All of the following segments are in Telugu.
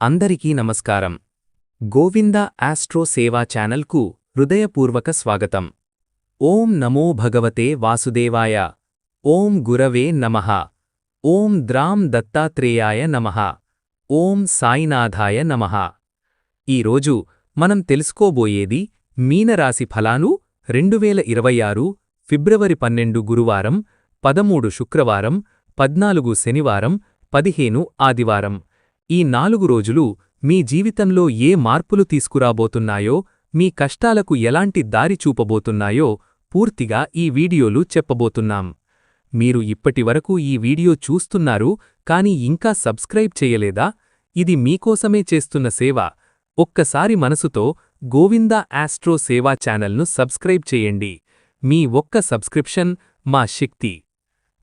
అందరికీ నమస్కారం. గోవింద ఆస్ట్రో సేవా ఛానల్కు హృదయపూర్వక స్వాగతం. ఓం నమో భగవతే వాసుదేవాయ. ఓం గురవే నమః. ఓం ద్రాం దత్తాత్రేయాయ నమః. ఓం సాయినాథాయ నమః. ఈరోజు మనం తెలుసుకోబోయేది మీనరాశి ఫలాలు 2026 ఫిబ్రవరి 12 గురువారం, 13 శుక్రవారం, 14 శనివారం, 15 ఆదివారం. ఈ 4 రోజులు మీ జీవితంలో ఏ మార్పులు తీసుకురాబోతున్నాయో, మీ కష్టాలకు ఎలాంటి దారి చూపబోతున్నాయో పూర్తిగా ఈ వీడియోలు చెప్పబోతున్నాం. మీరు ఇప్పటివరకు ఈ వీడియో చూస్తున్నారు కానీ ఇంకా సబ్స్క్రైబ్ చేయలేదా? ఇది మీకోసమే చేస్తున్న సేవ. ఒక్కసారి మనసుతో గోవింద ఆస్ట్రో సేవా ఛానల్ను సబ్స్క్రైబ్ చేయండి. మీ ఒక్క సబ్స్క్రిప్షన్ మా శక్తి.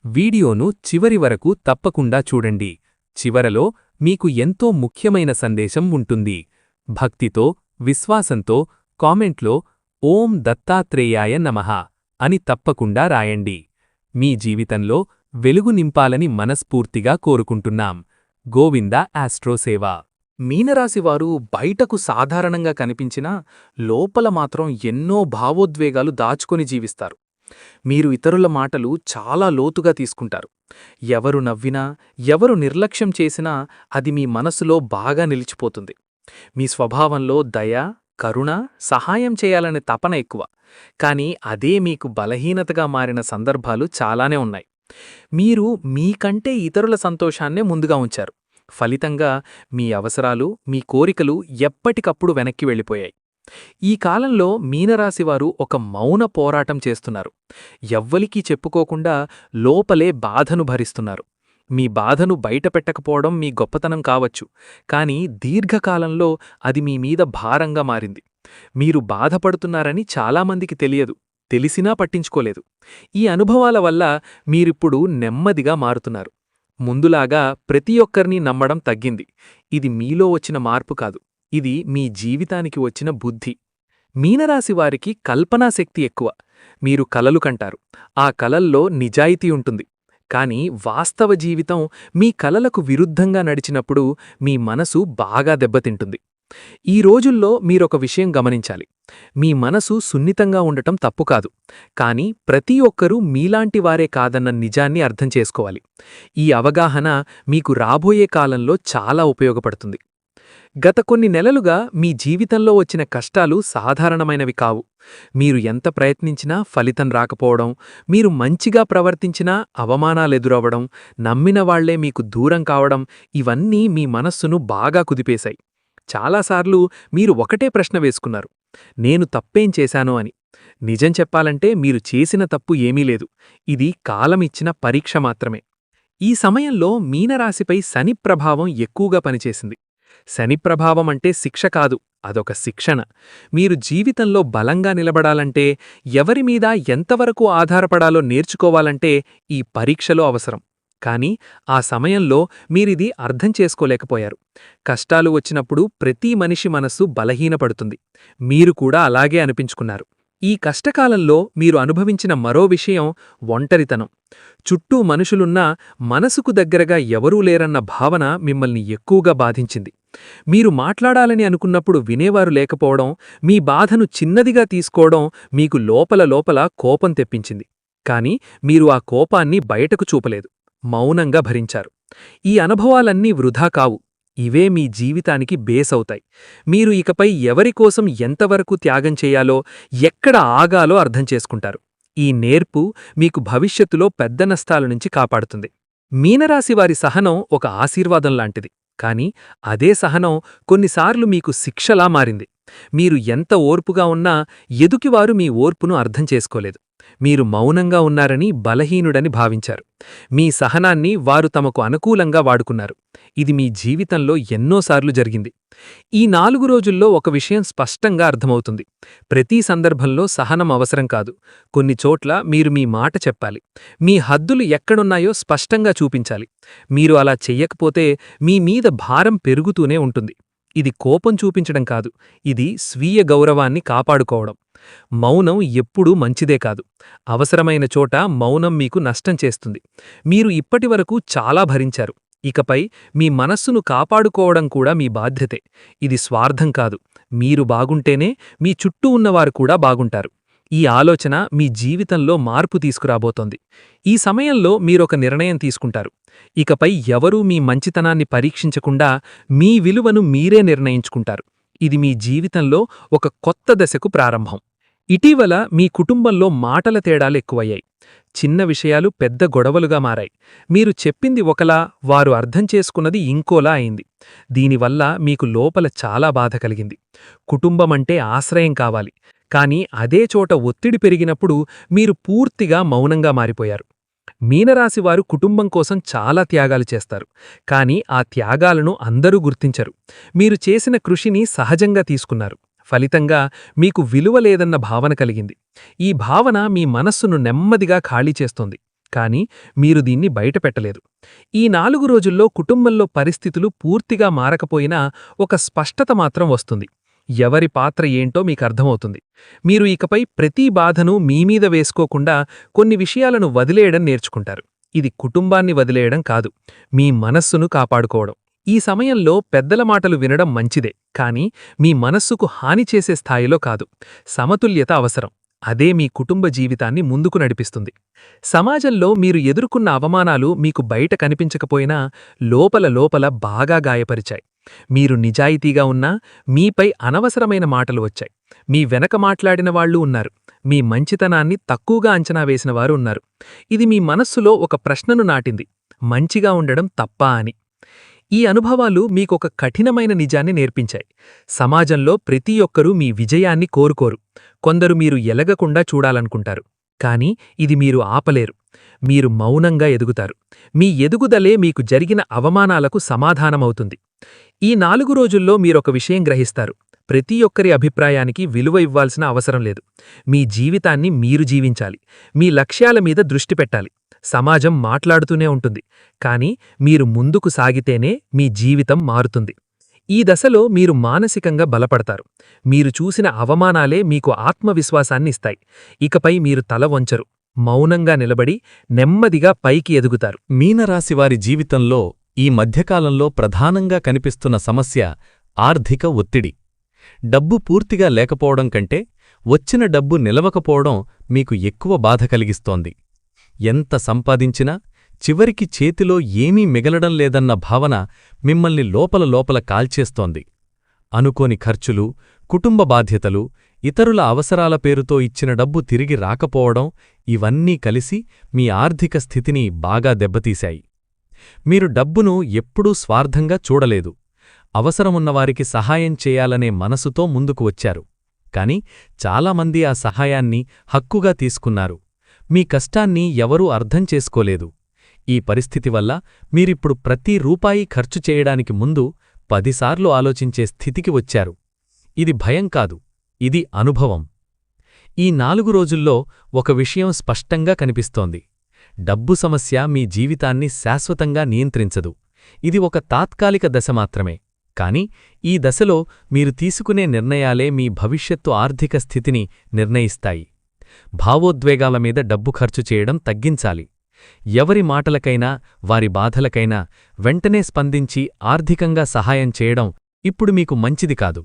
వీడియోను చివరి వరకు తప్పకుండా చూడండి. చివరలో మీకు ఎంతో ముఖ్యమైన సందేశం ఉంటుంది. భక్తితో, విశ్వాసంతో కామెంట్లో ఓం దత్తాత్రేయాయ నమః అని తప్పకుండా రాయండి. మీ జీవితంలో వెలుగు నింపాలని మనస్ఫూర్తిగా కోరుకుంటున్నాం. గోవింద ఆస్ట్రో సేవ. మీనరాశివారు బయటకు సాధారణంగా కనిపించినా లోపల మాత్రం ఎన్నో భావోద్వేగాలు దాచుకొని జీవిస్తారు. మీరు ఇతరుల మాటలు చాలా లోతుగా తీసుకుంటారు. ఎవరు నవ్వినా, ఎవరు నిర్లక్ష్యం చేసినా అది మీ మనసులో బాగా నిలిచిపోతుంది. మీ స్వభావంలో దయ, కరుణ, సహాయం చేయాలనే తపన ఎక్కువ. కానీ అదే మీకు బలహీనతగా మారిన సందర్భాలు చాలానే ఉన్నాయి. మీరు మీకంటే ఇతరుల సంతోషాన్నే ముందుగా ఉంచారు. ఫలితంగా మీ అవసరాలు, మీ కోరికలు ఎప్పటికప్పుడు వెనక్కి వెళ్ళిపోయాయి. ఈ కాలంలో మీనరాశివారు ఒక మౌన పోరాటం చేస్తున్నారు. ఎవ్వలికీ చెప్పుకోకుండా లోపలే బాధను భరిస్తున్నారు. మీ బాధను బయటపెట్టకపోవడం మీ గొప్పతనం కావచ్చు, కానీ దీర్ఘకాలంలో అది మీ మీద భారంగా మారింది. మీరు బాధపడుతున్నారని చాలామందికి తెలియదు, తెలిసినా పట్టించుకోలేదు. ఈ అనుభవాల వల్ల మీరిప్పుడు నెమ్మదిగా మారుతున్నారు. ముందులాగా ప్రతి ఒక్కరినీ నమ్మడం తగ్గింది. ఇది మీలో వచ్చిన మార్పు కాదు, ఇది మీ జీవితానికి వచ్చిన బుద్ధి. మీనరాశివారికి కల్పనాశక్తి ఎక్కువ. మీరు కలలు కంటారు. ఆ కలల్లో నిజాయితీ ఉంటుంది. కానీ వాస్తవ జీవితం మీ కలలకు విరుద్ధంగా నడిచినప్పుడు మీ మనసు బాగా దెబ్బతింటుంది. ఈ రోజుల్లో మీరొక విషయం గమనించాలి. మీ మనసు సున్నితంగా ఉండటం తప్పు కాదు, కానీ ప్రతి ఒక్కరూ మీలాంటివారే కాదన్న నిజాన్ని అర్థం చేసుకోవాలి. ఈ అవగాహన మీకు రాబోయే కాలంలో చాలా ఉపయోగపడుతుంది. గత కొన్ని నెలలుగా మీ జీవితంలో వచ్చిన కష్టాలు సాధారణమైనవి కావు. మీరు ఎంత ప్రయత్నించినా ఫలితం రాకపోవడం, మీరు మంచిగా ప్రవర్తించినా అవమానాలెదురవ్వడం, నమ్మిన వాళ్లే మీకు దూరం కావడం, ఇవన్నీ మీ మనస్సును బాగా కుదిపేశాయి. చాలాసార్లు మీరు ఒకటే ప్రశ్న వేసుకున్నారు, నేను తప్పేం చేశానో అని. నిజం చెప్పాలంటే మీరు చేసిన తప్పు ఏమీ లేదు. ఇది కాలమిచ్చిన పరీక్ష మాత్రమే. ఈ సమయంలో మీనరాశిపై శని ప్రభావం ఎక్కువగా పనిచేసింది. శని ప్రభావం అంటే శిక్ష కాదు, అదొక శిక్షణ. మీరు జీవితంలో బలంగా నిలబడాలంటే, ఎవరిమీద ఎంతవరకు ఆధారపడాలో నేర్చుకోవాలంటే ఈ పరీక్షలో అవసరం. కానీ ఆ సమయంలో మీరిది అర్థం చేసుకోలేకపోయారు. కష్టాలు వచ్చినప్పుడు ప్రతి మనిషి మనస్సు బలహీనపడుతుంది. మీరు కూడా అలాగే అనిపించుకున్నారు. ఈ కష్టకాలంలో మీరు అనుభవించిన మరో విషయం ఒంటరితనం. చుట్టూ మనుషులున్నా మనసుకు దగ్గరగా ఎవరూ లేరన్న భావన మిమ్మల్ని ఎక్కువగా బాధించింది. మీరు మాట్లాడాలని అనుకున్నప్పుడు వినేవారు లేకపోవడం, మీ బాధను చిన్నదిగా తీసుకోవడం మీకు లోపల కోపం తెప్పించింది. కాని మీరు ఆ కోపాన్ని బయటకు చూపలేదు, మౌనంగా భరించారు. ఈ అనుభవాలన్నీ వృధా కావు. ఇవే మీ జీవితానికి బేస్ అవుతాయి. మీరు ఇకపై ఎవరికోసం ఎంతవరకు త్యాగం చేయాలో, ఎక్కడ ఆగాలో అర్థం చేసుకుంటారు. ఈ నేర్పు మీకు భవిష్యత్తులో పెద్ద నష్టాల నుంచి కాపాడుతుంది. మీనరాశివారి సహనం ఒక ఆశీర్వాదం లాంటిది. కానీ అదే సహనం కొన్నిసార్లు మీకు శిక్షలా మారింది. మీరు ఎంత ఓర్పుగా ఉన్నా ఎదుటివారు మీ ఓర్పును అర్థం చేసుకోలేదు. మీరు మౌనంగా ఉన్నారని బలహీనుడని భావించారు. మీ సహనాన్ని వారు తమకు అనుకూలంగా వాడుకున్నారు. ఇది మీ జీవితంలో ఎన్నోసార్లు జరిగింది. ఈ 4 రోజుల్లో ఒక విషయం స్పష్టంగా అర్థమవుతుంది. ప్రతి సందర్భంలో సహనం అవసరం కాదు. కొన్ని చోట్ల మీరు మీ మాట చెప్పాలి. మీ హద్దులు ఎక్కడున్నాయో స్పష్టంగా చూపించాలి. మీరు అలా చెయ్యకపోతే మీ మీద భారం పెరుగుతూనే ఉంటుంది. ఇది కోపం చూపించడం కాదు, ఇది స్వీయ గౌరవాన్ని కాపాడుకోవడం. మౌనం ఎప్పుడూ మంచిదే కాదు. అవసరమైన చోట మౌనం మీకు నష్టం చేస్తుంది. మీరు ఇప్పటివరకు చాలా భరించారు. ఇకపై మీ మనస్సును కాపాడుకోవడం కూడా మీ బాధ్యతే. ఇది స్వార్థం కాదు. మీరు బాగుంటేనే మీ చుట్టూ ఉన్నవారు కూడా బాగుంటారు. ఈ ఆలోచన మీ జీవితంలో మార్పు తీసుకురాబోతోంది. ఈ సమయంలో మీరొక నిర్ణయం తీసుకుంటారు. ఇకపై ఎవరూ మీ మంచితనాన్ని పరీక్షించకుండా మీ విలువను మీరే నిర్ణయించుకుంటారు. ఇది మీ జీవితంలో ఒక కొత్త దశకు ప్రారంభం. ఇటీవల మీ కుటుంబంలో మాటల తేడాలెక్కువయ్యాయి. చిన్న విషయాలు పెద్ద గొడవలుగా మారాయి. మీరు చెప్పింది ఒకలా, వారు అర్థం చేసుకున్నది ఇంకోలా అయింది. దీనివల్ల మీకు లోపల చాలా బాధ కలిగింది. కుటుంబమంటే ఆశ్రయం కావాలి. కానీ అదే చోట ఒత్తిడి పెరిగినప్పుడు మీరు పూర్తిగా మౌనంగా మారిపోయారు. మీనరాశివారు కుటుంబం కోసం చాలా త్యాగాలు చేస్తారు. కానీ ఆ త్యాగాలను అందరూ గుర్తించరు. మీరు చేసిన కృషిని సహజంగా తీసుకున్నారు. ఫలితంగా మీకు విలువ లేదన్న భావన కలిగింది. ఈ భావన మీ మనస్సును నెమ్మదిగా ఖాళీ చేస్తోంది. కానీ మీరు దీన్ని బయటపెట్టలేదు. ఈ 4 రోజుల్లో కుటుంబంలో పరిస్థితులు పూర్తిగా మారకపోయినా ఒక స్పష్టత మాత్రం వస్తుంది. ఎవరి పాత్ర ఏంటో మీకర్థమవుతుంది. మీరు ఇకపై ప్రతి బాధను మీమీద వేసుకోకుండా కొన్ని విషయాలను వదిలేయడం నేర్చుకుంటారు. ఇది కుటుంబాన్ని వదిలేయడం కాదు, మీ మనస్సును కాపాడుకోవడం. ఈ సమయంలో పెద్దల మాటలు వినడం మంచిదే, కానీ మీ మనస్సుకు హాని చేసే స్థాయిలో కాదు. సమతుల్యత అవసరం. అదే మీ కుటుంబ జీవితాన్ని ముందుకు నడిపిస్తుంది. సమాజంలో మీరు ఎదుర్కొన్న అవమానాలు మీకు బయట కనిపించకపోయినా లోపల బాగా గాయపరిచాయి. మీరు నిజాయితీగా ఉన్నా మీపై అనవసరమైన మాటలు వచ్చాయి. మీ వెనక మాట్లాడిన వాళ్ళు ఉన్నారు. మీ మంచితనాన్ని తక్కువగా అంచనా వేసినవారు ఉన్నారు. ఇది మీ మనస్సులో ఒక ప్రశ్నను నాటింది: మంచిగా ఉండడం తప్పా అని. ఈ అనుభవాలు మీకొక కఠినమైన నిజాన్ని నేర్పించాయి. సమాజంలో ప్రతి ఒక్కరూ మీ విజయాన్ని కోరుకోరు. కొందరు మీరు ఎలగకుండా చూడాలనుకుంటారు. కానీ ఇది మీరు ఆపలేరు. మీరు మౌనంగా ఎదుగుతారు. మీ ఎదుగుదలే మీకు జరిగిన అవమానాలకు సమాధానమవుతుంది. ఈ 4 రోజుల్లో మీరొక విషయం గ్రహిస్తారు: ప్రతి ఒక్కరి అభిప్రాయానికి విలువ ఇవ్వాల్సిన అవసరం లేదు. మీ జీవితాన్ని మీరు జీవించాలి. మీ లక్ష్యాల మీద దృష్టి పెట్టాలి. సమాజం మాట్లాడుతూనే ఉంటుంది, కానీ మీరు ముందుకు సాగితేనే మీ జీవితం మారుతుంది. ఈ దశలో మీరు మానసికంగా బలపడతారు. మీరు చూసిన అవమానాలే మీకు ఆత్మవిశ్వాసాన్ని ఇస్తాయి. ఇకపై మీరు తల వంచరు. మౌనంగా నిలబడి నెమ్మదిగా పైకి ఎదుగుతారు. మీనరాశివారి జీవితంలో ఈ మధ్యకాలంలో ప్రధానంగా కనిపిస్తున్న సమస్య ఆర్థిక ఒత్తిడి. డబ్బు పూర్తిగా లేకపోవడం కంటే వచ్చిన డబ్బు నిలవకపోవడం మీకు ఎక్కువ బాధ కలిగిస్తోంది. ఎంత సంపాదించినా చివరికి చేతిలో ఏమీ మిగలడం లేదన్న భావన మిమ్మల్ని లోపల కాల్చేస్తోంది. అనుకోని ఖర్చులు, కుటుంబ బాధ్యతలు, ఇతరుల అవసరాల పేరుతో ఇచ్చిన డబ్బు తిరిగి రాకపోవడం, ఇవన్నీ కలిసి మీ ఆర్థిక స్థితిని బాగా దెబ్బతీశాయి. మీరు డబ్బును ఎప్పుడూ స్వార్థంగా చూడలేదు. అవసరమున్నవారికి సహాయం చేయాలనే మనసుతో ముందుకు వచ్చారు. కాని చాలామంది ఆ సహాయాన్ని హక్కుగా తీసుకున్నారు. మీ కష్టాన్ని ఎవరూ అర్థం చేసుకోలేదు. ఈ పరిస్థితి వల్ల మీరిప్పుడు ప్రతి రూపాయి ఖర్చు చేయడానికి ముందు 10 సార్లు ఆలోచించే స్థితికి వచ్చారు. ఇది భయం కాదు, ఇది అనుభవం. ఈ 4 రోజుల్లో ఒక విషయం స్పష్టంగా కనిపిస్తోంది: డబ్బు సమస్య మీ జీవితాన్ని శాశ్వతంగా నియంత్రించదు. ఇది ఒక తాత్కాలిక దశ మాత్రమే. కాని ఈ దశలో మీరు తీసుకునే నిర్ణయాలే మీ భవిష్యత్తు ఆర్థిక స్థితిని నిర్ణయిస్తాయి. భావోద్వేగాల మీద డబ్బు ఖర్చు చేయడం తగ్గించాలి. ఎవరి మాటలకైనా, వారి బాధలకైనా వెంటనే స్పందించి ఆర్థికంగా సహాయం చేయడం ఇప్పుడు మీకు మంచిది కాదు.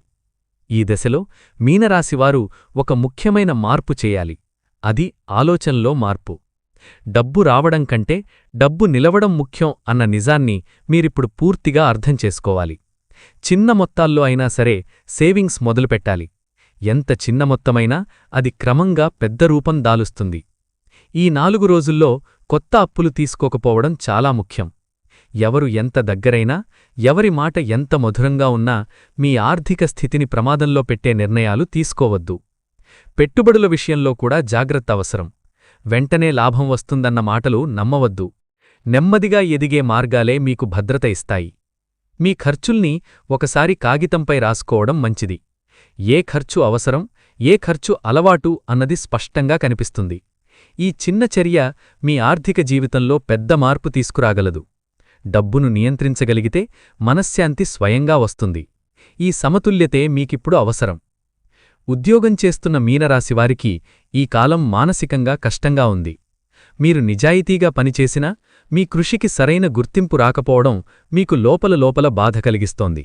ఈ దశలో మీనరాశివారు ఒక ముఖ్యమైన మార్పు చేయాలి. అది ఆలోచనలో మార్పు. డబ్బు రావడం కంటే డబ్బు నిలవడం ముఖ్యం అన్న నిజాన్ని మీరిప్పుడు పూర్తిగా అర్థం చేసుకోవాలి. చిన్న మొత్తాల్లో అయినా సరే సేవింగ్స్ మొదలుపెట్టాలి. ఎంత చిన్న మొత్తమైనా అది క్రమంగా పెద్ద రూపం దాలుస్తుంది. ఈ 4 రోజుల్లో కొత్త అప్పులు తీసుకోకపోవడం చాలా ముఖ్యం. ఎవరు ఎంత దగ్గరైనా, ఎవరి మాట ఎంత మధురంగా ఉన్నా మీ ఆర్థిక స్థితిని ప్రమాదంలో పెట్టే నిర్ణయాలు తీసుకోవద్దు. పెట్టుబడుల విషయంలో కూడా జాగ్రత్త అవసరం. వెంటనే లాభం వస్తుందన్న మాటలు నమ్మవద్దు. నెమ్మదిగా ఎదిగే మార్గాలే మీకు భద్రత ఇస్తాయి. మీ ఖర్చుల్ని ఒకసారి కాగితంపై రాసుకోవడం మంచిది. ఏ ఖర్చు అవసరం, ఏ ఖర్చు అలవాటు అన్నది స్పష్టంగా కనిపిస్తుంది. ఈ చిన్న చర్య మీ ఆర్థిక జీవితంలో పెద్ద మార్పు తీసుకురాగలదు. డబ్బును నియంత్రించగలిగితే మనశ్శాంతి స్వయంగా వస్తుంది. ఈ సమతుల్యతే మీకిప్పుడు అవసరం. ఉద్యోగం చేస్తున్న మీనరాశివారికి ఈ కాలం మానసికంగా కష్టంగా ఉంది. మీరు నిజాయితీగా పనిచేసినా మీ కృషికి సరైన గుర్తింపు రాకపోవడం మీకు లోపల బాధ కలిగిస్తోంది.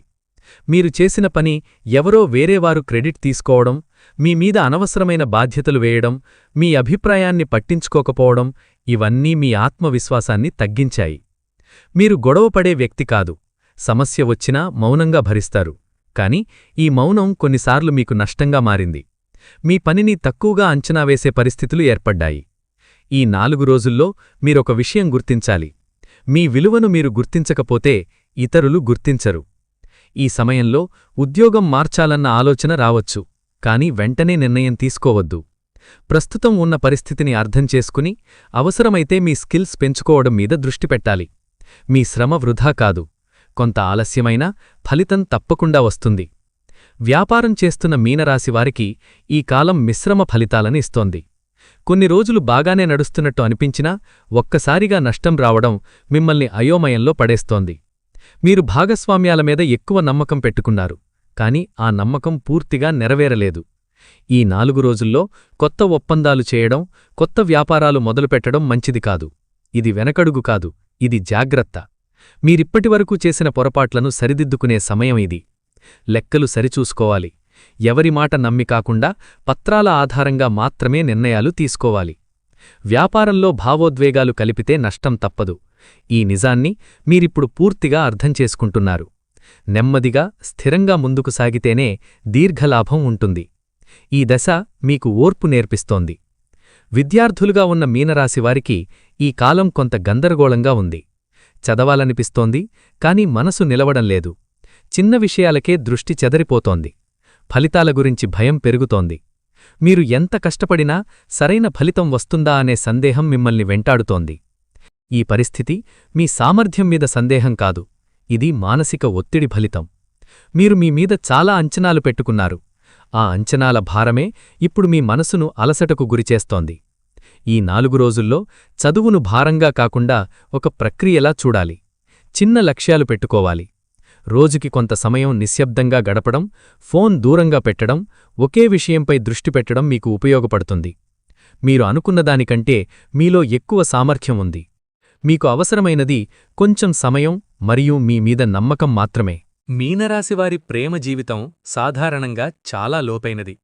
మీరు చేసిన పని ఎవరో వేరేవారు క్రెడిట్ తీసుకోవడం, మీ మీద అనవసరమైన బాధ్యతలు వేయడం, మీ అభిప్రాయాన్ని పట్టించుకోకపోవడం ఇవన్నీ మీ ఆత్మవిశ్వాసాన్ని తగ్గించాయి. మీరు గొడవపడే వ్యక్తి కాదు. సమస్య వచ్చినా మౌనంగా భరిస్తారు. కాని ఈ మౌనం కొన్నిసార్లు మీకు నష్టంగా మారింది. మీ పనిని తక్కువగా అంచనా వేసే పరిస్థితులు ఏర్పడ్డాయి. ఈ 4 రోజుల్లో మీరొక విషయం గుర్తించాలి. మీ విలువను మీరు గుర్తించకపోతే ఇతరులు గుర్తించరు. ఈ సమయంలో ఉద్యోగం మార్చాలన్న ఆలోచన రావచ్చు, కాని వెంటనే నిర్ణయం తీసుకోవద్దు. ప్రస్తుతం ఉన్న పరిస్థితిని అర్థం చేసుకుని అవసరమైతే మీ స్కిల్స్ పెంచుకోవడం మీద దృష్టి పెట్టాలి. మీ శ్రమ వృధా కాదు. కొంత ఆలస్యమైనా ఫలితం తప్పకుండా వస్తుంది. వ్యాపారం చేస్తున్న మీనరాశివారికి ఈ కాలం మిశ్రమ ఫలితాలని ఇస్తోంది. కొన్ని రోజులు బాగానే నడుస్తున్నట్టు అనిపించినా ఒక్కసారిగా నష్టం రావడం మిమ్మల్ని అయోమయంలో పడేస్తోంది. మీరు భాగస్వామ్యాల మీద ఎక్కువ నమ్మకం పెట్టుకున్నారు, కాని ఆ నమ్మకం పూర్తిగా నెరవేరలేదు. ఈ 4 రోజుల్లో కొత్త ఒప్పందాలు చేయడం, కొత్త వ్యాపారాలు మొదలుపెట్టడం మంచిది కాదు. ఇది వెనకడుగు కాదు, ఇది జాగ్రత్త. మీరిప్పటివరకు చేసిన పొరపాట్లను సరిదిద్దుకునే సమయం ఇది. లెక్కలు సరిచూసుకోవాలి. ఎవరి మాట నమ్మి కాకుండా పత్రాల ఆధారంగా మాత్రమే నిర్ణయాలు తీసుకోవాలి. వ్యాపారంలో భావోద్వేగాలు కలిపితే నష్టం తప్పదు. ఈ నిజాన్ని మీరిప్పుడు పూర్తిగా అర్థం చేసుకుంటున్నారు. నెమ్మదిగా, స్థిరంగా ముందుకు సాగితేనే దీర్ఘలాభం ఉంటుంది. ఈ దశ మీకు ఓర్పు నేర్పిస్తోంది. విద్యార్థులుగా ఉన్న మీనరాశివారికి ఈ కాలం కొంత గందరగోళంగా ఉంది. చదవాలనిపిస్తోంది, కాని మనసు నిలవడంలేదు. చిన్న విషయాలకే దృష్టి చెదరిపోతోంది. ఫలితాల గురించి భయం పెరుగుతోంది. మీరు ఎంత కష్టపడినా సరైన ఫలితం వస్తుందా అనే సందేహం మిమ్మల్ని వెంటాడుతోంది. ఈ పరిస్థితి మీ సామర్థ్యం మీద సందేహం కాదు, ఇది మానసిక ఒత్తిడి ఫలితం. మీరు మీ మీద చాలా అంచనాలు పెట్టుకున్నారు. ఆ అంచనాల భారమే ఇప్పుడు మీ మనసును అలసటకు గురిచేస్తోంది. ఈ 4 రోజుల్లో చదువును భారంగా కాకుండా ఒక ప్రక్రియలా చూడాలి. చిన్న లక్ష్యాలు పెట్టుకోవాలి. రోజుకి కొంత సమయం నిశ్శబ్దంగా గడపడం, ఫోన్ దూరంగా పెట్టడం, ఒకే విషయంపై దృష్టి పెట్టడం మీకు ఉపయోగపడుతుంది. మీరు అనుకున్నదానికంటే మీలో ఎక్కువ సామర్థ్యం ఉంది. మీకు అవసరమైనది కొంచెం సమయం మరియు మీ మీద నమ్మకం మాత్రమే. మీనరాశివారి ప్రేమ జీవితం సాధారణంగా చాలా లోపైనది.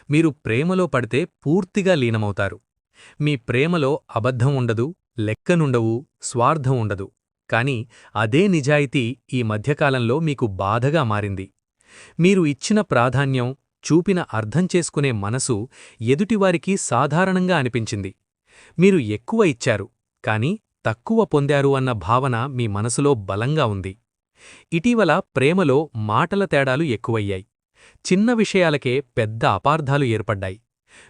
మీరు ప్రేమలో పడితే పూర్తిగా లీనమవుతారు. మీ ప్రేమలో అబద్ధం ఉండదు, లెక్కనుండవు, స్వార్థం ఉండదు. కాని అదే నిజాయితీ ఈ మధ్యకాలంలో మీకు బాధగా మారింది. మీరు ఇచ్చిన ప్రాధాన్యం, చూపిన అర్థం చేసుకునే మనసు ఎదుటివారికి సాధారణంగా అనిపించింది. మీరు ఎక్కువ ఇచ్చారు, కాని తక్కువ పొందారు అన్న భావన మీ మనసులో బలంగా ఉంది. ఇటీవల ప్రేమలో మాటల తేడాలు ఎక్కువయ్యాయి. చిన్న విషయాలకే పెద్ద అపార్థాలు ఏర్పడ్డాయి.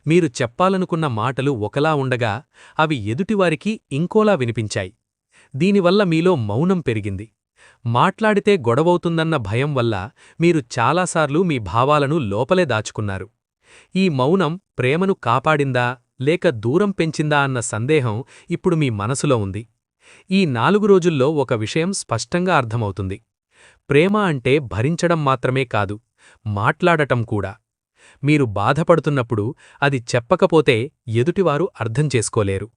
మీరు చెప్పాలనుకున్న మాటలు ఒకలా ఉండగా అవి ఎదుటివారికి ఇంకోలా వినిపించాయి. దీనివల్ల మీలో మౌనం పెరిగింది. మాట్లాడితే గొడవవుతుందన్న భయం వల్ల మీరు చాలాసార్లు మీ భావాలను లోపలే దాచుకున్నారు. ఈ మౌనం ప్రేమను కాపాడిందా లేక దూరం పెంచిందా అన్న సందేహం ఇప్పుడు మీ మనసులో ఉంది. ఈ 4 రోజుల్లో ఒక విషయం స్పష్టంగా అర్థమవుతుంది. ప్రేమ అంటే భరించడం మాత్రమే కాదు, మాట్లాడటం కూడా. మీరు బాధపడుతున్నప్పుడు అది చెప్పకపోతే ఎదుటివారు అర్థం చేసుకోలేరు.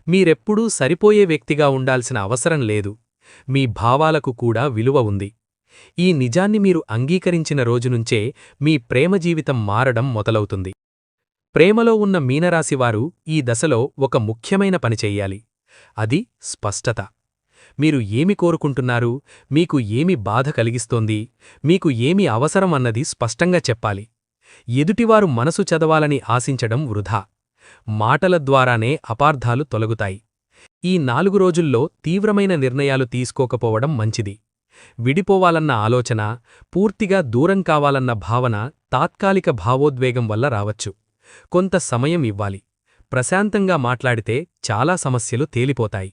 మీరెప్పుడూ సరిపోయే వ్యక్తిగా ఉండాల్సిన అవసరం లేదు. మీ భావాలకు కూడా విలువ ఉంది. ఈ నిజాన్ని మీరు అంగీకరించిన రోజునుంచే మీ ప్రేమ జీవితం మారడం మొదలవుతుంది. ప్రేమలో ఉన్న మీనరాశివారు ఈ దశలో ఒక ముఖ్యమైన పని చెయ్యాలి. అది స్పష్టత. మీరు ఏమి కోరుకుంటున్నారు, మీకు ఏమి బాధ కలిగిస్తోంది, మీకు ఏమి అవసరం అన్నది స్పష్టంగా చెప్పాలి. ఎదుటివారు మనసు చదవాలని ఆశించడం వృధా. మాటల ద్వారానే అపార్థాలు తొలగుతాయి. ఈ 4 రోజుల్లో తీవ్రమైన నిర్ణయాలు తీసుకోకపోవడం మంచిది. విడిపోవాలన్న ఆలోచన, పూర్తిగా దూరం కావాలన్న భావన తాత్కాలిక భావోద్వేగం వల్ల రావచ్చు. కొంత సమయం ఇవ్వాలి. ప్రశాంతంగా మాట్లాడితే చాలా సమస్యలు తేలిపోతాయి.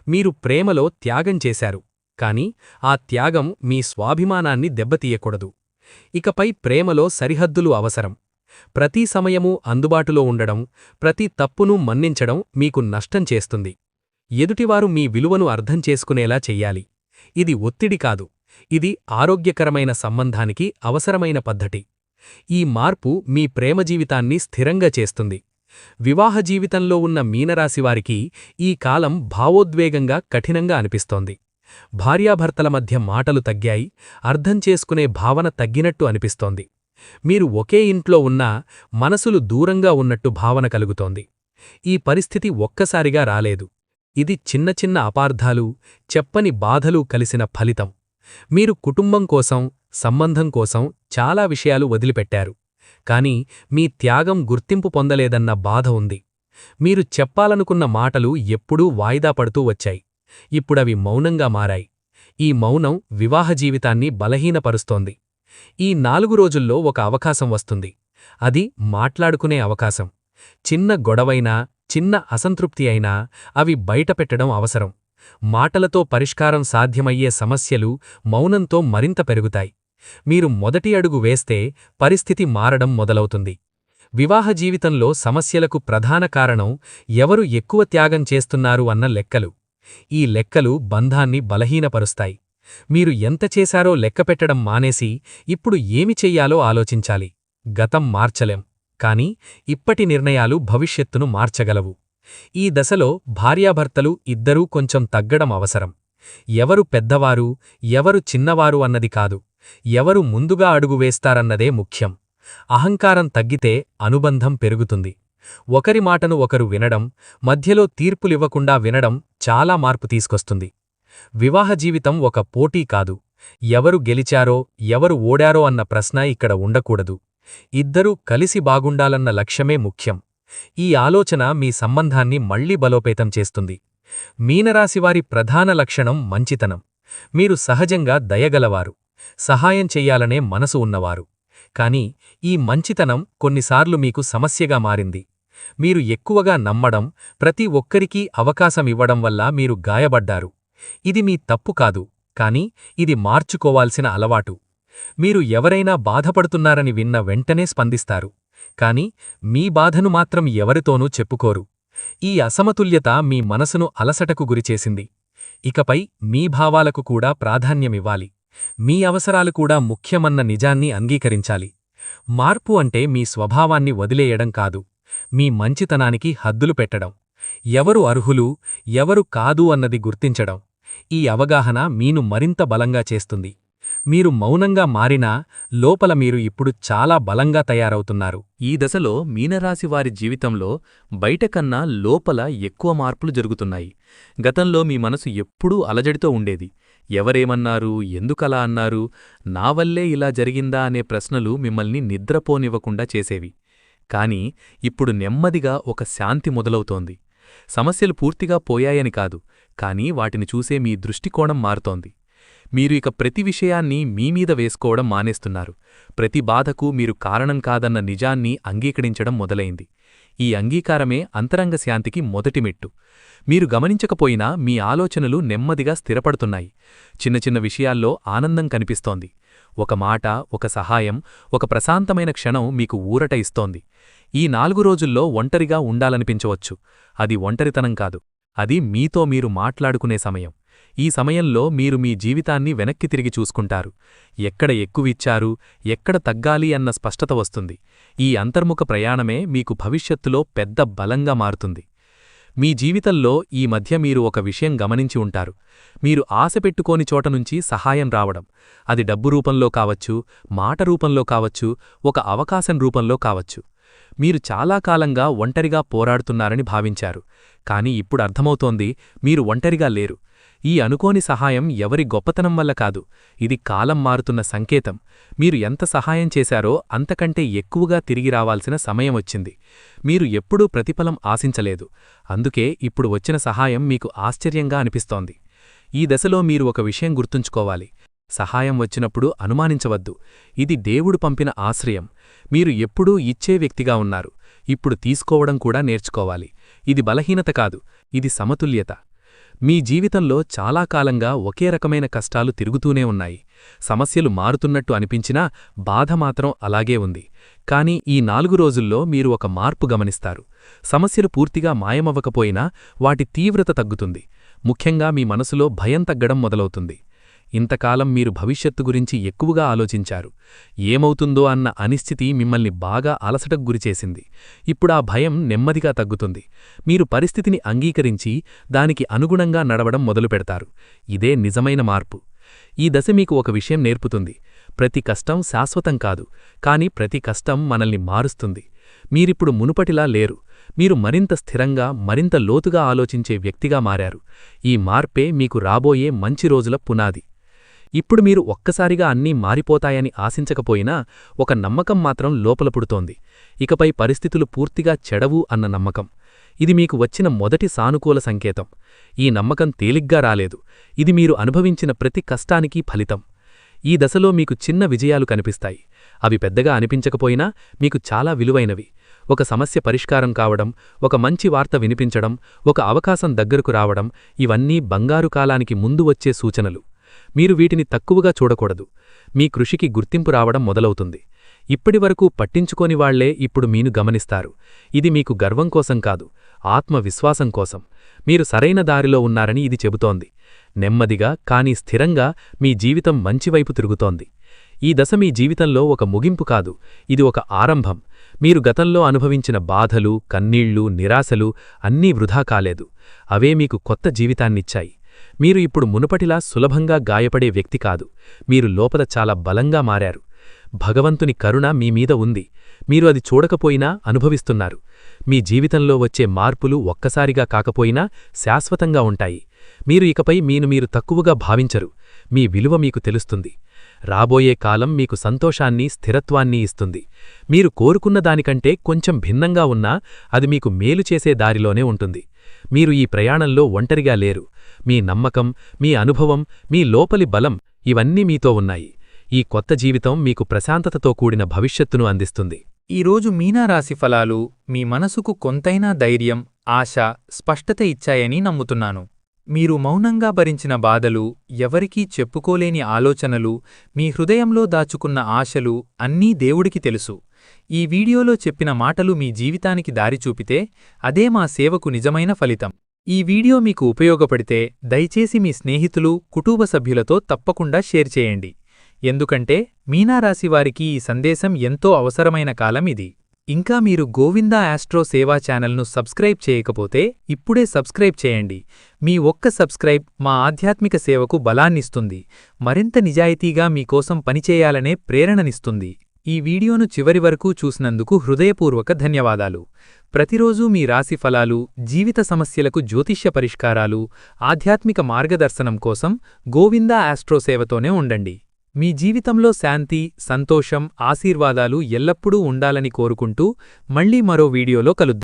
మీరు ప్రేమలో త్యాగం చేశారు, కాని ఆ త్యాగం మీ స్వాభిమానాన్ని దెబ్బతీయకూడదు. ఇకపై ప్రేమలో సరిహద్దులు అవసరం. ప్రతి సమయమూ అందుబాటులో ఉండడం, ప్రతి తప్పును మన్నించడం మీకు నష్టం చేస్తుంది. ఎదుటివారు మీ విలువను అర్థం చేసుకునేలా చెయ్యాలి. ఇది ఒత్తిడి కాదు, ఇది ఆరోగ్యకరమైన సంబంధానికి అవసరమైన పద్ధతి. ఈ మార్పు మీ ప్రేమ జీవితాన్ని స్థిరంగా చేస్తుంది. వివాహ జీవితంలో ఉన్న మీనరాశివారికి ఈ కాలం భావోద్వేగంగా కఠినంగా అనిపిస్తోంది. భార్యాభర్తల మధ్య మాటలు తగ్గాయి, అర్థం చేసుకునే భావన తగ్గినట్టు అనిపిస్తోంది. మీరు ఒకే ఇంట్లో ఉన్నా మనసులు దూరంగా ఉన్నట్టు భావన కలుగుతోంది. ఈ పరిస్థితి ఒక్కసారిగా రాలేదు. ఇది చిన్న చిన్న అపార్థాలు, చెప్పని బాధలు కలిసిన ఫలితం. మీరు కుటుంబం కోసం, సంబంధం కోసం చాలా విషయాలు వదిలిపెట్టారు. కాని మీ త్యాగం గుర్తింపు పొందలేదన్న బాధ ఉంది. మీరు చెప్పాలనుకున్న మాటలు ఎప్పుడూ వాయిదా పడుతూ వచ్చాయి. ఇప్పుడవి మౌనంగా మారాయి. ఈ మౌనం వివాహ జీవితాన్ని బలహీనపరుస్తోంది. ఈ 4 రోజుల్లో ఒక అవకాశం వస్తుంది. అది మాట్లాడుకునే అవకాశం. చిన్న గొడవైనా, చిన్న అసంతృప్తి అయినా అవి బయటపెట్టడం అవసరం. మాటలతో పరిష్కారం సాధ్యమయ్యే సమస్యలు మౌనంతో మరింత పెరుగుతాయి. మీరు మొదటి అడుగు వేస్తే పరిస్థితి మారడం మొదలవుతుంది. వివాహ జీవితంలో సమస్యలకు ప్రధాన కారణం ఎవరు ఎక్కువ త్యాగం చేస్తున్నారు అన్న లెక్కలు. ఈ లెక్కలు బంధాన్ని బలహీనపరుస్తాయి. మీరు ఎంత చేశారో లెక్కపెట్టడం మానేసి ఇప్పుడు ఏమి చెయ్యాలో ఆలోచించాలి. గతం మార్చలేం, కాని ఇప్పటి నిర్ణయాలు భవిష్యత్తును మార్చగలవు. ఈ దశలో భార్యాభర్తలు ఇద్దరూ కొంచెం తగ్గడం అవసరం. ఎవరు పెద్దవారు, ఎవరు చిన్నవారు అన్నది కాదు, ఎవరు ముందుగా అడుగు వేస్తారన్నదే ముఖ్యం. అహంకారం తగ్గితే అనుబంధం పెరుగుతుంది. ఒకరి మాటను ఒకరు వినడం, మధ్యలో తీర్పులివ్వకుండా వినడం చాలా మార్పు తీసుకొస్తుంది. వివాహ జీవితం ఒక పోటీ కాదు. ఎవరు గెలిచారో, ఎవరు ఓడారో అన్న ప్రశ్న ఇక్కడ ఉండకూడదు. ఇద్దరూ కలిసి బాగుండాలన్న లక్ష్యమే ముఖ్యం. ఈ ఆలోచన మీ సంబంధాన్ని మళ్లీ బలోపేతం చేస్తుంది. మీనరాశివారి ప్రధాన లక్షణం మంచితనం. మీరు సహజంగా దయగలవారు, సహాయం చెయ్యాలనే మనసు ఉన్నవారు. కాని ఈ మంచితనం కొన్నిసార్లు మీకు సమస్యగా మారింది. మీరు ఎక్కువగా నమ్మడం, ప్రతి ఒక్కరికీ అవకాశమివ్వడం వల్ల మీరు గాయపడ్డారు. ఇది మీ తప్పు కాదు, కాని ఇది మార్చుకోవాల్సిన అలవాటు. మీరు ఎవరైనా బాధపడుతున్నారని విన్న వెంటనే స్పందిస్తారు, కాని మీ బాధను మాత్రం ఎవరితోనూ చెప్పుకోరు. ఈ అసమతుల్యత మీ మనసును అలసటకు గురిచేసింది. ఇకపై మీ భావాలకు కూడా ప్రాధాన్యమివ్వాలి. మీ అవసరాలు కూడా ముఖ్యమన్న నిజాన్ని అంగీకరించాలి. మార్పు అంటే మీ స్వభావాన్ని వదిలేయడం కాదు, మీ మంచితనానికి హద్దులు పెట్టడం. ఎవరు అర్హులు, ఎవరు కాదు అన్నది గుర్తించడం. ఈ అవగాహన మీను మరింత బలంగా చేస్తుంది. మీరు మౌనంగా మారినా లోపల మీరు ఇప్పుడు చాలా బలంగా తయారవుతున్నారు. ఈ దశలో మీనరాశివారి జీవితంలో బయటకన్నా లోపల ఎక్కువ మార్పులు జరుగుతున్నాయి. గతంలో మీ మనసు ఎప్పుడూ అలజడితో ఉండేది. ఎవరేమన్నారు, ఎందుకలా అన్నారు, నా వల్లే ఇలా జరిగిందా అనే ప్రశ్నలు మిమ్మల్ని నిద్రపోనివ్వకుండా చేసేవి. కాని ఇప్పుడు నెమ్మదిగా ఒక శాంతి మొదలవుతోంది. సమస్యలు పూర్తిగా పోయాయని కాదు, కానీ వాటిని చూసే మీ దృష్టికోణం మారుతోంది. మీరు ఇక ప్రతి విషయాన్ని మీమీద వేసుకోవడం మానేస్తున్నారు. ప్రతి బాధకు మీరు కారణం కాదన్న నిజాన్ని అంగీకరించడం మొదలైంది. ఈ అంగీకారమే అంతరంగ శాంతికి మొదటి మెట్టు. మీరు గమనించకపోయినా మీ ఆలోచనలు నెమ్మదిగా స్థిరపడుతున్నాయి. చిన్న చిన్న విషయాల్లో ఆనందం కనిపిస్తోంది. ఒక మాట, ఒక సహాయం, ఒక ప్రశాంతమైన క్షణం మీకు ఊరట ఇస్తోంది. ఈ 4 రోజుల్లో ఒంటరిగా ఉండాలనిపించవచ్చు. అది ఒంటరితనం కాదు, అది మీతో మీరు మాట్లాడుకునే సమయం. ఈ సమయంలో మీరు మీ జీవితాన్ని వెనక్కి తిరిగి చూసుకుంటారు. ఎక్కడ ఎక్కువిచ్చారు, ఎక్కడ తగ్గాలి అన్న స్పష్టత వస్తుంది. ఈ అంతర్ముఖ ప్రయాణమే మీకు భవిష్యత్తులో పెద్ద బలంగా మారుతుంది. మీ జీవితంలో ఈ మధ్య మీరు ఒక విషయం గమనించి ఉంటారు. మీరు ఆశ పెట్టుకోని చోటనుంచి సహాయం రావడం. అది డబ్బు రూపంలో కావచ్చు, మాట రూపంలో కావచ్చు, ఒక అవకాశం రూపంలో కావచ్చు. మీరు చాలా కాలంగా ఒంటరిగా పోరాడుతున్నారని భావించారు. కాని ఇప్పుడు అర్థమవుతోంది, మీరు ఒంటరిగా లేరు. ఈ అనుకోని సహాయం ఎవరి గొప్పతనం వల్ల కాదు, ఇది కాలం మారుతున్న సంకేతం. మీరు ఎంత సహాయం చేశారో అంతకంటే ఎక్కువగా తిరిగి రావాల్సిన సమయం వచ్చింది. మీరు ఎప్పుడూ ప్రతిఫలం ఆశించలేదు. అందుకే ఇప్పుడు వచ్చిన సహాయం మీకు ఆశ్చర్యంగా అనిపిస్తోంది. ఈ దశలో మీరు ఒక విషయం గుర్తుంచుకోవాలి. సహాయం వచ్చినప్పుడు అనుమానించవద్దు. ఇది దేవుడు పంపిన ఆశ్రయం. మీరు ఎప్పుడూ ఇచ్చే వ్యక్తిగా ఉన్నారు. ఇప్పుడు తీసుకోవడం కూడా నేర్చుకోవాలి. ఇది బలహీనత కాదు, ఇది సమతుల్యత. మీ జీవితంలో చాలా కాలంగా ఒకే రకమైన కష్టాలు తిరుగుతూనే ఉన్నాయి. సమస్యలు మారుతున్నట్టు అనిపించినా బాధ మాత్రం అలాగే ఉంది. కాని ఈ 4 రోజుల్లో మీరు ఒక మార్పు గమనిస్తారు. సమస్యలు పూర్తిగా మాయమవ్వకపోయినా వాటి తీవ్రత తగ్గుతుంది. ముఖ్యంగా మీ మనసులో భయం తగ్గడం మొదలవుతుంది. ఇంతకాలం మీరు భవిష్యత్తు గురించి ఎక్కువగా ఆలోచించారు. ఏమవుతుందో అన్న అనిశ్చితి మిమ్మల్ని బాగా అలసటకు గురిచేసింది. ఇప్పుడా భయం నెమ్మదిగా తగ్గుతుంది. మీరు పరిస్థితిని అంగీకరించి దానికి అనుగుణంగా నడవడం మొదలుపెడతారు. ఇదే నిజమైన మార్పు. ఈ దశ మీకు ఒక విషయం నేర్పుతుంది. ప్రతి కష్టం శాశ్వతం కాదు, కాని ప్రతి కష్టం మనల్ని మారుస్తుంది. మీరిప్పుడు మునుపటిలా లేరు. మీరు మరింత స్థిరంగా, మరింత లోతుగా ఆలోచించే వ్యక్తిగా మారారు. ఈ మార్పే మీకు రాబోయే మంచి రోజుల పునాది. ఇప్పుడు మీరు ఒక్కసారిగా అన్నీ మారిపోతాయని ఆశించకపోయినా ఒక నమ్మకం మాత్రం లోపల పుడుతోంది. ఇకపై పరిస్థితులు పూర్తిగా చెడవు అన్న నమ్మకం. ఇది మీకు వచ్చిన మొదటి సానుకూల సంకేతం. ఈ నమ్మకం తేలిగ్గా రాలేదు. ఇది మీరు అనుభవించిన ప్రతి కష్టానికీ ఫలితం. ఈ దశలో మీకు చిన్న విజయాలు కనిపిస్తాయి. అవి పెద్దగా అనిపించకపోయినా మీకు చాలా విలువైనవి. ఒక సమస్య పరిష్కారం కావడం, ఒక మంచి వార్త వినిపించడం, ఒక అవకాశం దగ్గరకు రావడం, ఇవన్నీ బంగారు కాలానికి ముందు వచ్చే సూచనలు. మీరు వీటిని తక్కువగా చూడకూడదు. మీ కృషికి గుర్తింపు రావడం మొదలవుతుంది. ఇప్పటివరకు పట్టించుకోని వాళ్లే ఇప్పుడు మీను గమనిస్తారు. ఇది మీకు గర్వం కోసం కాదు, ఆత్మవిశ్వాసం కోసం. మీరు సరైన దారిలో ఉన్నారని ఇది చెబుతోంది. నెమ్మదిగా కానీ స్థిరంగా మీ జీవితం మంచివైపు తిరుగుతోంది. ఈ దశ మీ జీవితంలో ఒక ముగింపు కాదు, ఇది ఒక ఆరంభం. మీరు గతంలో అనుభవించిన బాధలు, కన్నీళ్లు, నిరాశలు అన్నీ వృధా కాలేదు. అవే మీకు కొత్త జీవితాన్నిచ్చాయి. మీరు ఇప్పుడు మునుపటిలా సులభంగా గాయపడే వ్యక్తి కాదు. మీరు లోపల చాలా బలంగా మారారు. భగవంతుని కరుణ మీమీద ఉంది. మీరు అది చూడకపోయినా అనుభవిస్తున్నారు. మీ జీవితంలో వచ్చే మార్పులు ఒక్కసారిగా కాకపోయినా శాశ్వతంగా ఉంటాయి. మీరు ఇకపై మీరు తక్కువగా భావించరు. మీ విలువ మీకు తెలుస్తుంది. రాబోయే కాలం మీకు సంతోషాన్ని, స్థిరత్వాన్ని ఇస్తుంది. మీరు కోరుకున్న దానికంటే కొంచెం భిన్నంగా ఉన్నా అది మీకు మేలు చేసే దారిలోనే ఉంటుంది. మీరు ఈ ప్రయాణంలో ఒంటరిగా లేరు. మీ నమ్మకం, మీ అనుభవం, మీ లోపలి బలం ఇవన్నీ మీతో ఉన్నాయి. ఈ కొత్త జీవితం మీకు ప్రశాంతతతో కూడిన భవిష్యత్తును అందిస్తుంది. ఈరోజు మీనారాశి ఫలాలు మీ మనసుకు కొంతైనా ధైర్యం, ఆశ, స్పష్టత ఇచ్చాయని నమ్ముతున్నాను. మీరు మౌనంగా భరించిన బాధలు, ఎవరికీ చెప్పుకోలేని ఆలోచనలు, మీ హృదయంలో దాచుకున్న ఆశలు అన్నీ దేవుడికి తెలుసు. ఈ వీడియోలో చెప్పిన మాటలు మీ జీవితానికి దారి చూపితే అదే మా సేవకు నిజమైన ఫలితం. ఈ వీడియో మీకు ఉపయోగపడితే దయచేసి మీ స్నేహితులు, కుటుంబ సభ్యులతో తప్పకుండా షేర్ చేయండి. ఎందుకంటే మీనారాశివారికి ఈ సందేశం ఎంతో అవసరమైన కాలం ఇది. ఇంకా మీరు గోవిందా ఆస్ట్రో సేవా ఛానల్ను సబ్స్క్రైబ్ చేయకపోతే ఇప్పుడే సబ్స్క్రైబ్ చేయండి. మీ ఒక్క సబ్స్క్రైబ్ మా ఆధ్యాత్మిక సేవకు బలాన్నిస్తుంది, మరింత నిజాయితీగా మీకోసం పనిచేయాలనే ప్రేరణనిస్తుంది. ఈ వీడియోను చివరి వరకు చూసినందుకు హృదయపూర్వక ధన్యవాదాలు. ప్రతిరోజూ మీ రాశి ఫలాలు, జీవిత సమస్యలకు జ్యోతిష్య పరిష్కారాలు, ఆధ్యాత్మిక మార్గదర్శనం కోసం గోవిందా ఆస్ట్రో సేవతోనే ఉండండి. మీ జీవితంలో శాంతి, సంతోషం, ఆశీర్వాదాలు ఎల్లప్పుడూ ఉండాలని కోరుకుంటూ మళ్ళీ మరో వీడియోలో కలుద్దాం.